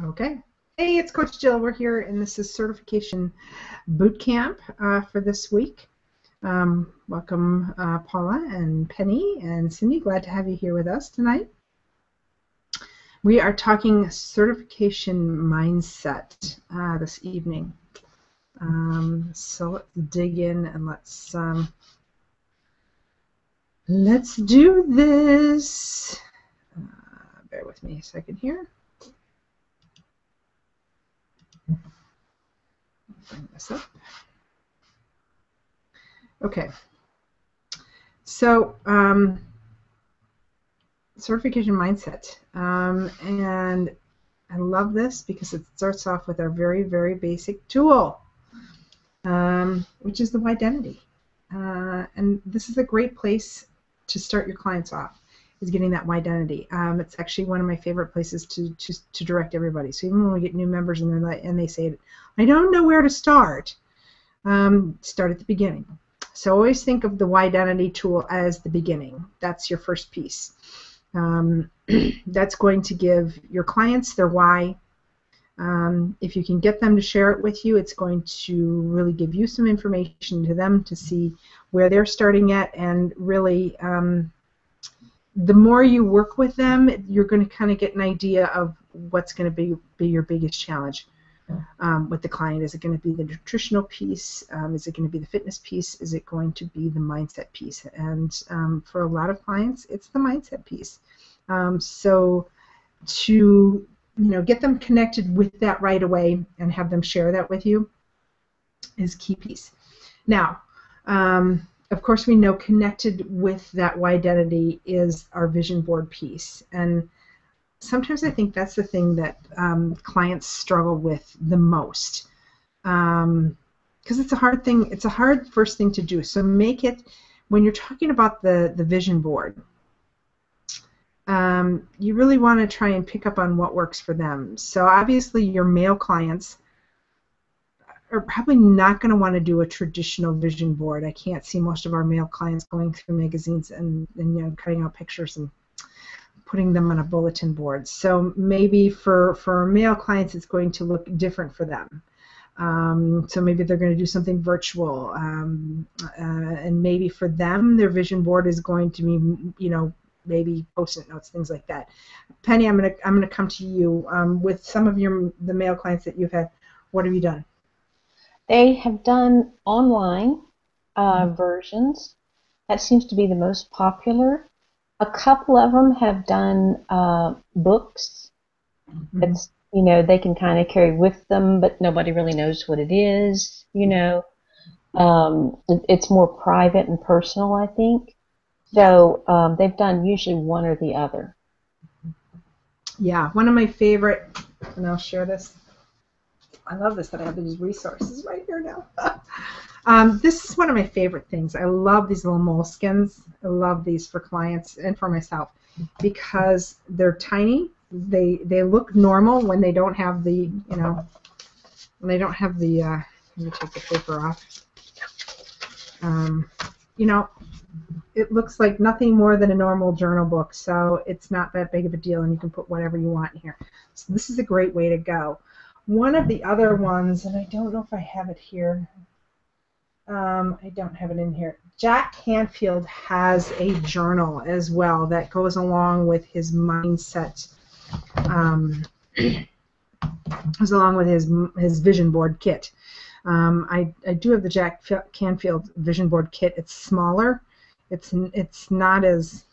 Okay. Hey, it's Coach Jill. We're here, and this is Certification Bootcamp for this week. Welcome, Paula and Penny and Cindy. Glad to have you here with us tonight. We are talking certification mindset this evening. So let's dig in and let's do this. Bear with me a second here. Bring this up. Okay. So, certification mindset. And I love this because it starts off with our very, very basic tool, which is the identity. And this is a great place to start your clients off, is getting that identity. It's actually one of my favorite places to direct everybody. So even when we get new members and they say, I don't know where to start, start at the beginning. So always think of the identity tool as the beginning. That's your first piece. That's going to give your clients their why. If you can get them to share it with you, it's going to really give you some information to them to see where they're starting at, and really the more you work with them, you're going to kind of get an idea of what's going to be your biggest challenge with the client. Is it going to be the nutritional piece? Is it going to be the fitness piece? Is it going to be the mindset piece? And for a lot of clients, it's the mindset piece. So to get them connected with that right away and have them share that with you is key piece. Now, of course, we know connected with that identity is our vision board piece, and sometimes I think that's the thing that clients struggle with the most, because it's a hard thing. It's a hard first thing to do. So make it, when you're talking about the vision board, you really want to try and pick up on what works for them. So obviously your male clients are probably not going to want to do a traditional vision board. I can't see most of our male clients going through magazines and cutting out pictures and putting them on a bulletin board. So maybe for male clients it's going to look different for them. So maybe they're going to do something virtual, and maybe for them their vision board is going to be, maybe post-it notes, things like that. Penny, I'm gonna come to you with some of the male clients that you've had. What have you done? They have done online versions. That seems to be the most popular. A couple of them have done books. That's they can kind of carry with them, but nobody really knows what it is. It's more private and personal, I think. So they've done usually one or the other. Yeah, one of my favorite, and I'll share this. I love this, that I have these resources right here now. This is one of my favorite things. I love these little moleskins. I love these for clients and for myself because they're tiny. They look normal when they don't have the, when they don't have the, let me take the paper off. It looks like nothing more than a normal journal book, so it's not that big of a deal, and you can put whatever you want in here. So this is a great way to go. One of the other ones, and I don't know if I have it here. I don't have it in here. Jack Canfield has a journal as well that goes along with his mindset, goes along with his vision board kit. I do have the Jack Canfield vision board kit. It's smaller. It's not as.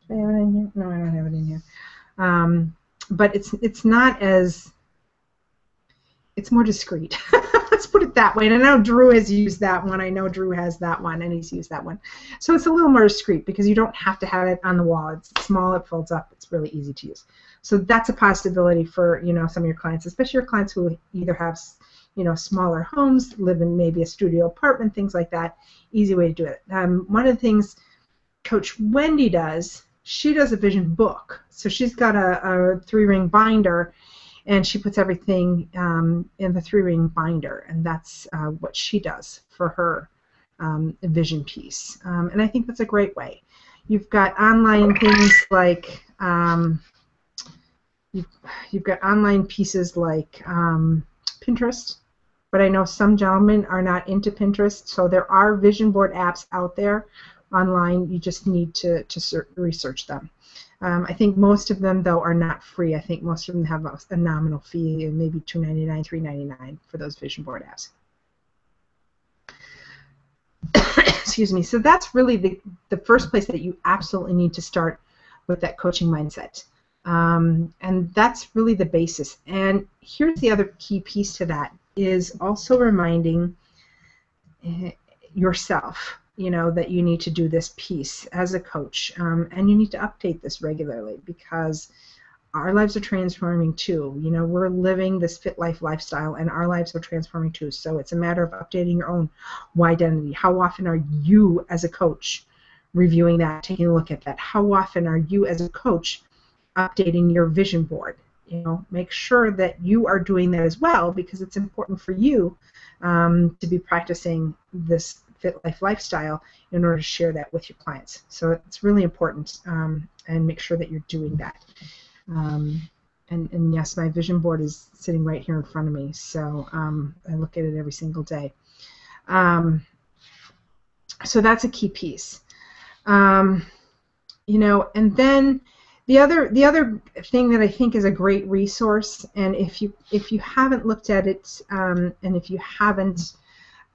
Do I have it in here? No, I don't have it in here. But it's not as. It's more discreet. Let's put it that way. And I know Drew has used that one. I know Drew has that one, and he's used that one. So it's a little more discreet because you don't have to have it on the wall. It's small. It folds up. It's really easy to use. So that's a possibility for some of your clients, especially your clients who either have smaller homes, live in maybe a studio apartment, things like that. Easy way to do it. One of the things Coach Wendy does, she does a vision book. So she's got a 3-ring binder, and she puts everything in the 3-ring binder, and that's what she does for her vision piece. And I think that's a great way. You've got online things like you've, you've got online pieces like Pinterest, but I know some gentlemen are not into Pinterest, so there are vision board apps out there online. You just need to research them. I think most of them, though, are not free. I think most of them have a nominal fee, maybe $2.99, $3.99 for those vision board apps. Excuse me. So that's really the first place that you absolutely need to start with that coaching mindset. And that's really the basis. And here's the other key piece to that is also reminding yourself, that you need to do this piece as a coach, and you need to update this regularly because our lives are transforming too. We're living this fit life lifestyle, and our lives are transforming too. So it's a matter of updating your own identity. How often are you as a coach reviewing that, taking a look at that? How often are you as a coach updating your vision board? Make sure that you are doing that as well, because it's important for you to be practicing this fit life lifestyle in order to share that with your clients. So it's really important, and make sure that you're doing that. And yes, my vision board is sitting right here in front of me, so I look at it every single day. So that's a key piece. And then the other thing that I think is a great resource, and if you haven't looked at it, and if you haven't,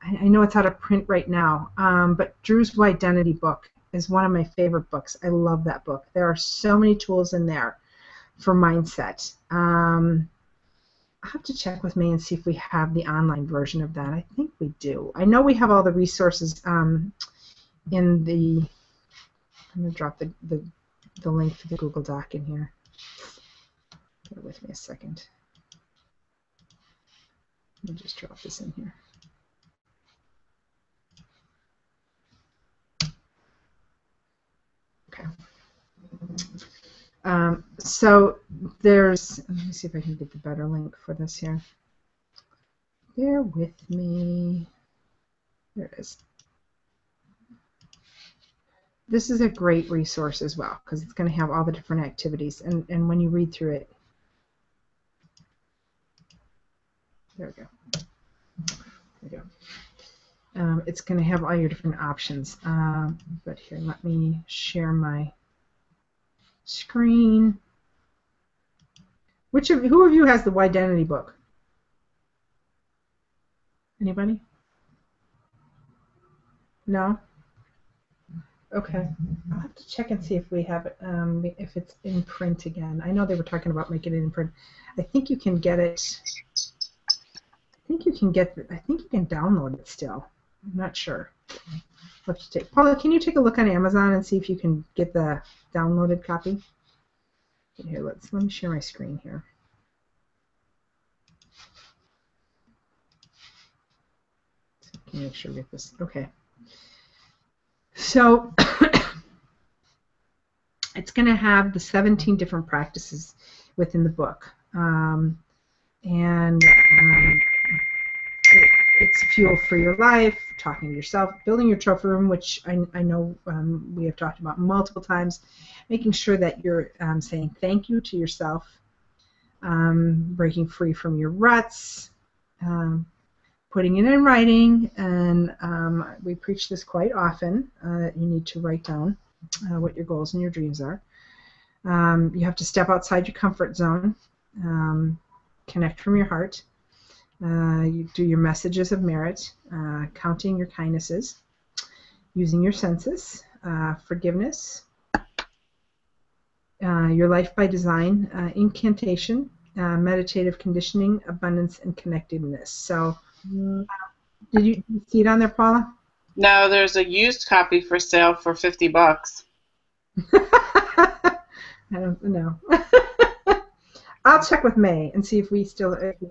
I know it's out of print right now, but Drew's Identity book is one of my favorite books. I love that book. There are so many tools in there for mindset. I'll have to check with May and see if we have the online version of that. I think we do. I know we have all the resources in the. I'm going to drop the link to the Google Doc in here. Bear with me a second. Let me just drop this in here. Okay. So there's, let me see if I can get the better link for this here. Bear with me. There it is. This is a great resource as well, because it's going to have all the different activities, and when you read through it, there we go. There we go. It's going to have all your different options. But here, let me share my screen. Who of you has the Identity book? Anybody? No? Okay. I'll have to check and see if we have it, if it's in print again. I know they were talking about making it in print. I think you can get it. I think you can download it still. I'm not sure. I'll have to take. Paula, can you take a look on Amazon and see if you can get the downloaded copy? Here, let me share my screen here. So I can make sure we get this. Okay. So it's going to have the 17 different practices within the book. It's fuel for your life, talking to yourself, building your trophy room, which I know we have talked about multiple times, making sure that you're saying thank you to yourself, breaking free from your ruts, putting it in writing, and we preach this quite often. You need to write down what your goals and your dreams are. You have to step outside your comfort zone, connect from your heart. You do your messages of merit, counting your kindnesses, using your senses, forgiveness, your life by design, incantation, meditative conditioning, abundance, and connectedness. So, did you see it on there, Paula? No, there's a used copy for sale for $50. I don't know. I'll check with May and see if we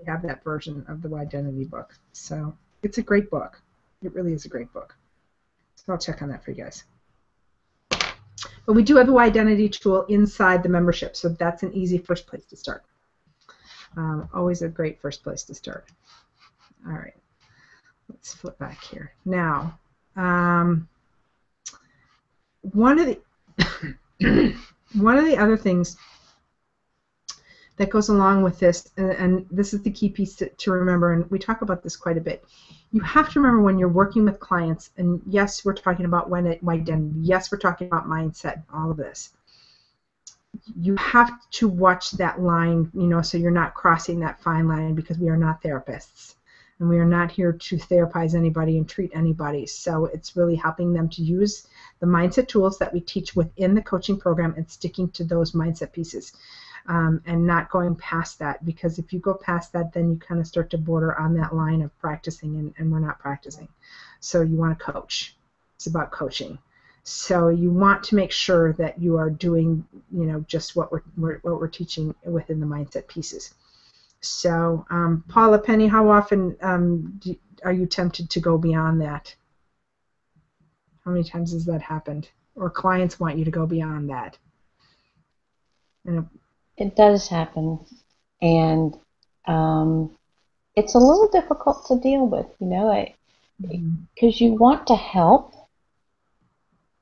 have that version of the Identity book. So it's a great book. It really is a great book. So I'll check on that for you guys. But we do have a Identity tool inside the membership, so that's an easy first place to start. Always a great first place to start. All right. Let's flip back here. Now, one of the other things that goes along with this, and this is the key piece to remember, and we talk about this quite a bit. You have to remember when you're working with clients, and yes, we're talking about identity, yes, we're talking about mindset, all of this. You have to watch that line, so you're not crossing that fine line, because we are not therapists. And we are not here to therapize anybody and treat anybody. So it's really helping them to use the mindset tools that we teach within the coaching program and sticking to those mindset pieces, and not going past that. Because if you go past that, then you kind of start to border on that line of practicing, and we're not practicing. So you want to coach. It's about coaching. So you want to make sure that you are doing, just what we're teaching within the mindset pieces. So, Paula, Penny, how often are you tempted to go beyond that? How many times has that happened? Or clients want you to go beyond that? It does happen, and it's a little difficult to deal with, because you want to help,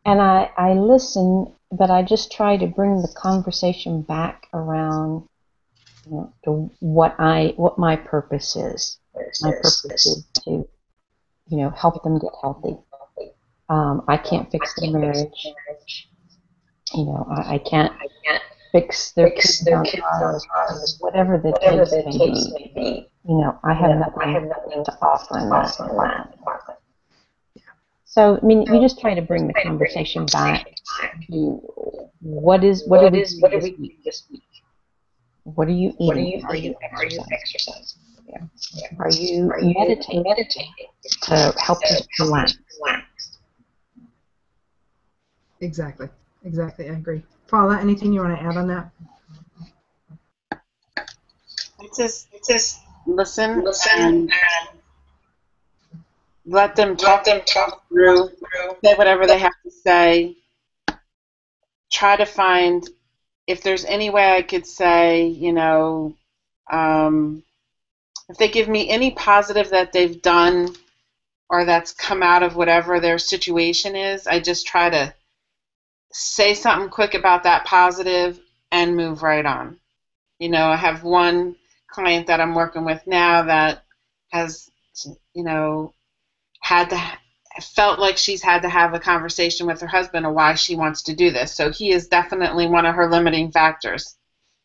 and I listen, but I just try to bring the conversation back around to what my purpose is. My purpose is to, help them get healthy. I can't fix their marriage. I can't fix their kids on drugs, whatever the case may be. I have nothing to offer in that. So, you just try to bring the conversation back to what are we doing this week? What are you eating? Are you exercising? Yeah. Are you meditating to help you relax? Exactly. I agree. Paula, anything you want to add on that? Just listen and let them talk through, say whatever they have to say. Try to find, if there's any way I could say, if they give me any positive that they've done or that's come out of whatever their situation is, I just try to say something quick about that positive and move right on. I have one client that I'm working with now that has, felt like she's had to have a conversation with her husband of why she wants to do this. So he is definitely one of her limiting factors.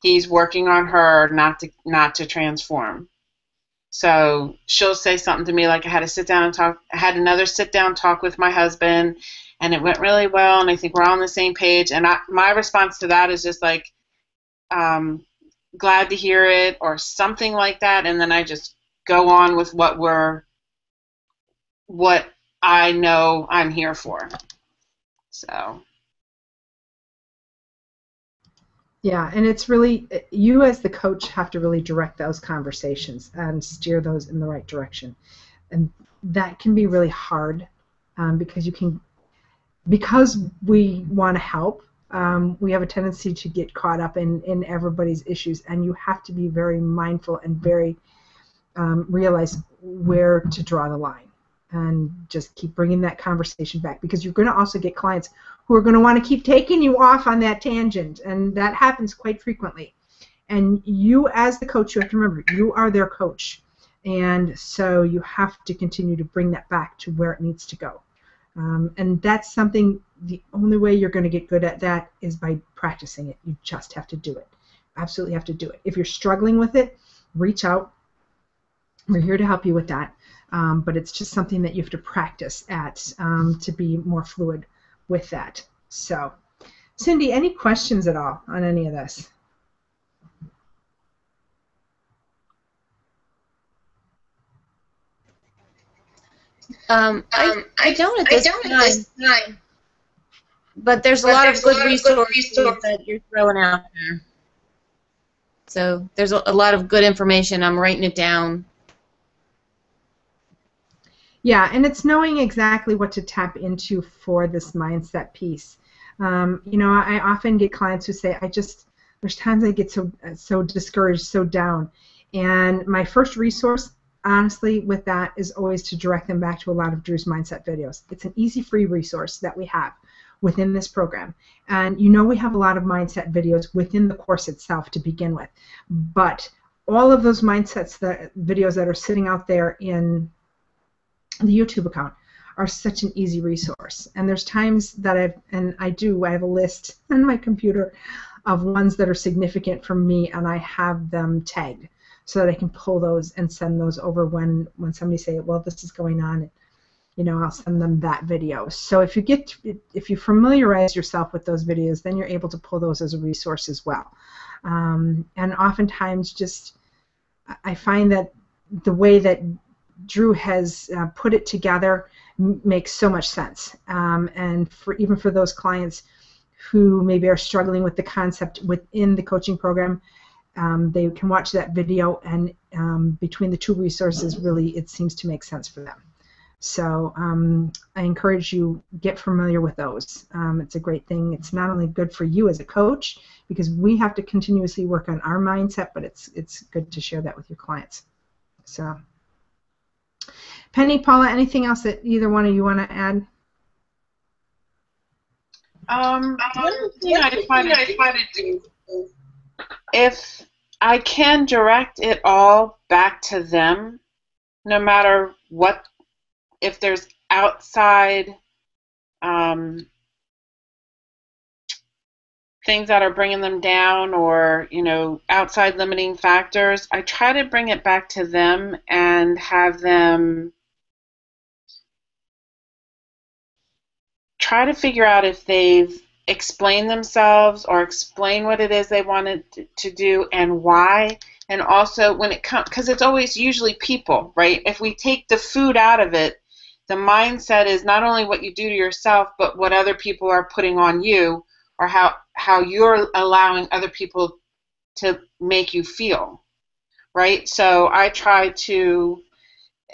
He's working on her not to transform. So she'll say something to me like, I had another sit down talk with my husband, and it went really well, and I think we're all on the same page. And my response to that is just like, glad to hear it, or something like that, and then I just go on with what I know I'm here for. So. Yeah, and it's really, you as the coach have to really direct those conversations and steer those in the right direction. And that can be really hard, because we want to help, we have a tendency to get caught up in everybody's issues, and you have to be very mindful and very realize where to draw the line, and just keep bringing that conversation back, because you're going to also get clients who are going to want to keep taking you off on that tangent, and that happens quite frequently. And you, as the coach, you have to remember, you are their coach, and so you have to continue to bring that back to where it needs to go. And that's something, the only way you're going to get good at that is by practicing it. You just have to do it. Absolutely have to do it. If you're struggling with it, reach out. We're here to help you with that. But it's just something that you have to practice at, to be more fluid with that. So, Cindy, any questions at all on any of this? I don't at this time. But there's a lot of good resources that you're throwing out there. So there's a lot of good information. I'm writing it down. Yeah, and it's knowing exactly what to tap into for this mindset piece. I often get clients who say, there's times I get so discouraged, so down. And my first resource, honestly, with that is always to direct them back to a lot of Drew's mindset videos. It's an easy, free resource that we have within this program. And you know we have a lot of mindset videos within the course itself to begin with. But all of those videos that are sitting out there in the YouTube account are such an easy resource. And there's times that I have a list on my computer of ones that are significant for me, and I have them tagged so that I can pull those and send those over when somebody say, well, this is going on, and I'll send them that video. So if you familiarize yourself with those videos, then you're able to pull those as a resource as well. And oftentimes I find that the way that Drew has put it together makes so much sense. And even for those clients who maybe are struggling with the concept within the coaching program, they can watch that video, and between the two resources, really, it seems to make sense for them. So I encourage you, get familiar with those. It's a great thing. It's not only good for you as a coach, because we have to continuously work on our mindset, but it's good to share that with your clients. So, Penny, Paula, anything else that either one of you want to add? One thing I try to do, if I can direct it all back to them, no matter what, if there's outside things that are bringing them down, or outside limiting factors, I try to bring it back to them and have them try to figure out if they've explained themselves or explain what it is they wanted to do and why. And also when it comes, because it's always usually people, right? If we take the food out of it, the mindset is not only what you do to yourself, but what other people are putting on you, or how you're allowing other people to make you feel, right? So I try to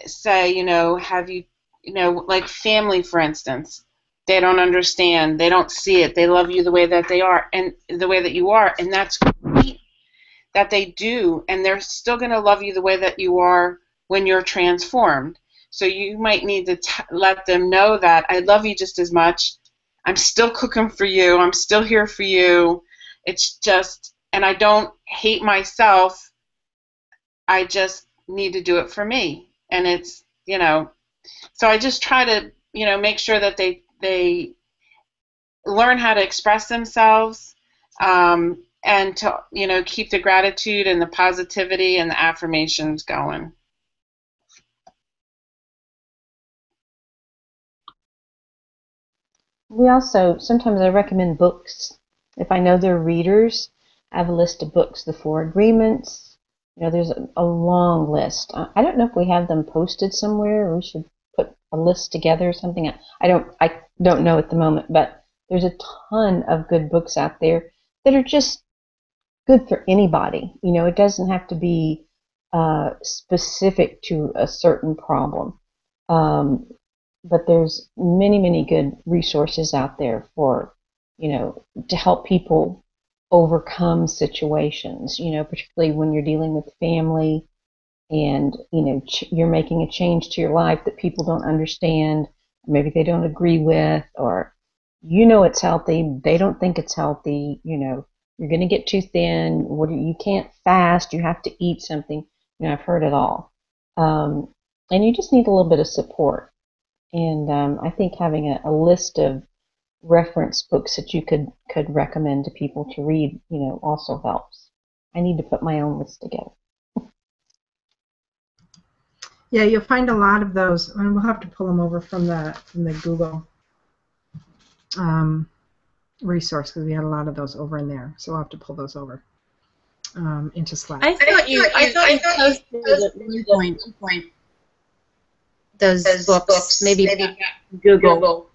say, have you, like family, for instance, they don't understand, they don't see it, they love you the way that they are, and the way that you are, and that's great that they do, and they're still going to love you the way that you are when you're transformed. So you might need to let them know that I love you just as much. I'm still cooking for you. I'm still here for you. It's just, and I don't hate myself. I just need to do it for me. And it's, so I just try to, make sure that they learn how to express themselves, and to, keep the gratitude and the positivity and the affirmations going. Sometimes I recommend books. If I know they're readers, I have a list of books, the 4 Agreements. There's a long list. I don't know if we have them posted somewhere, or we should put a list together or something. I don't know at the moment, but there's a ton of good books out there that are just good for anybody. It doesn't have to be specific to a certain problem. But there's many, many good resources out there for, to help people overcome situations, particularly when you're dealing with family and, you're making a change to your life that people don't understand, maybe they don't agree with, or, it's healthy, they don't think it's healthy, you're going to get too thin, you can't fast, you have to eat something. I've heard it all. And you just need a little bit of support. And I think having a list of reference books that you could recommend to people to read, also helps. I need to put my own list together. Yeah, you'll find a lot of those, and we'll have to pull them over from the Google resource, because we had a lot of those over in there. So we'll have to pull those over into Slack. I thought you posted at one point those books, maybe Google.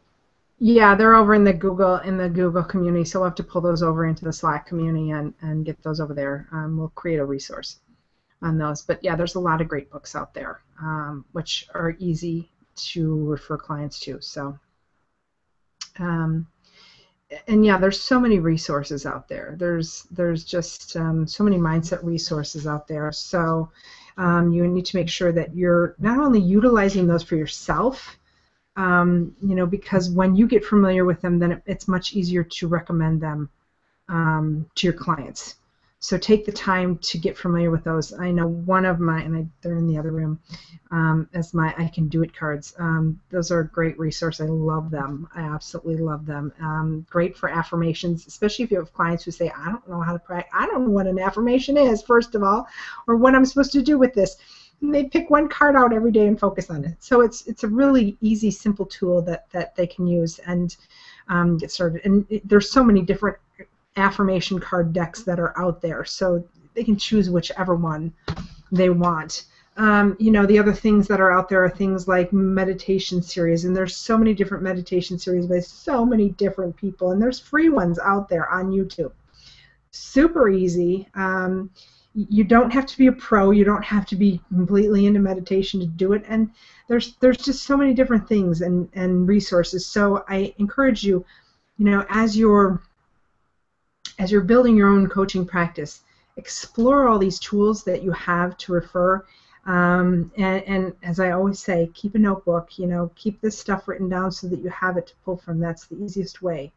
Yeah, they're over in the Google community, so we'll have to pull those over into the Slack community and get those over there. We'll create a resource on those. But yeah, there's a lot of great books out there, which are easy to refer clients to. So, and yeah, there's so many resources out there. There's just so many mindset resources out there. So you need to make sure that you're not only utilizing those for yourself, because when you get familiar with them, then it's much easier to recommend them to your clients. So take the time to get familiar with those. I know one of my, and they're in the other room, as my I Can Do It cards. Those are a great resource. I love them. I absolutely love them. Great for affirmations, especially if you have clients who say, I don't know how to practice. I don't know what an affirmation is, first of all, or what I'm supposed to do with this. And they pick one card out every day and focus on it. So it's a really easy, simple tool that they can use and get started. And there's so many different affirmation card decks that are out there, so they can choose whichever one they want. The other things that are out there are things like meditation series, and there's so many different meditation series by so many different people, and there's free ones out there on YouTube. Super easy. You don't have to be a pro. You don't have to be completely into meditation to do it, and there's just so many different things and resources. So I encourage you, as you're building your own coaching practice, explore all these tools that you have to refer. And as I always say, keep a notebook. Keep this stuff written down so that you have it to pull from. That's the easiest way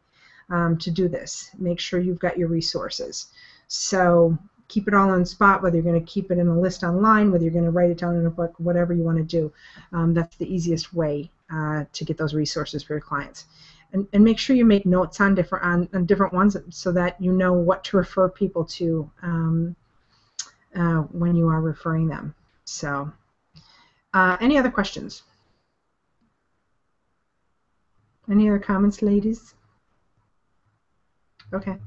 to do this. Make sure you've got your resources. So keep it all on spot, whether you're going to keep it in a list online, whether you're going to write it down in a book, whatever you want to do. That's the easiest way to get those resources for your clients. And make sure you make notes on different ones so that you know what to refer people to when you are referring them. So, any other questions? Any other comments, ladies? Okay.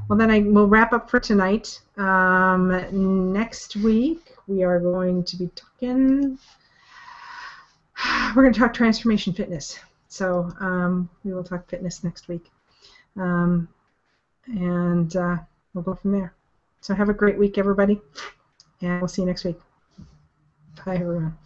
Well, then I will wrap up for tonight. Next week we are going to be talking. We're going to talk transformation fitness. So we will talk fitness next week, and we'll go from there. So have a great week, everybody, and we'll see you next week. Bye, everyone.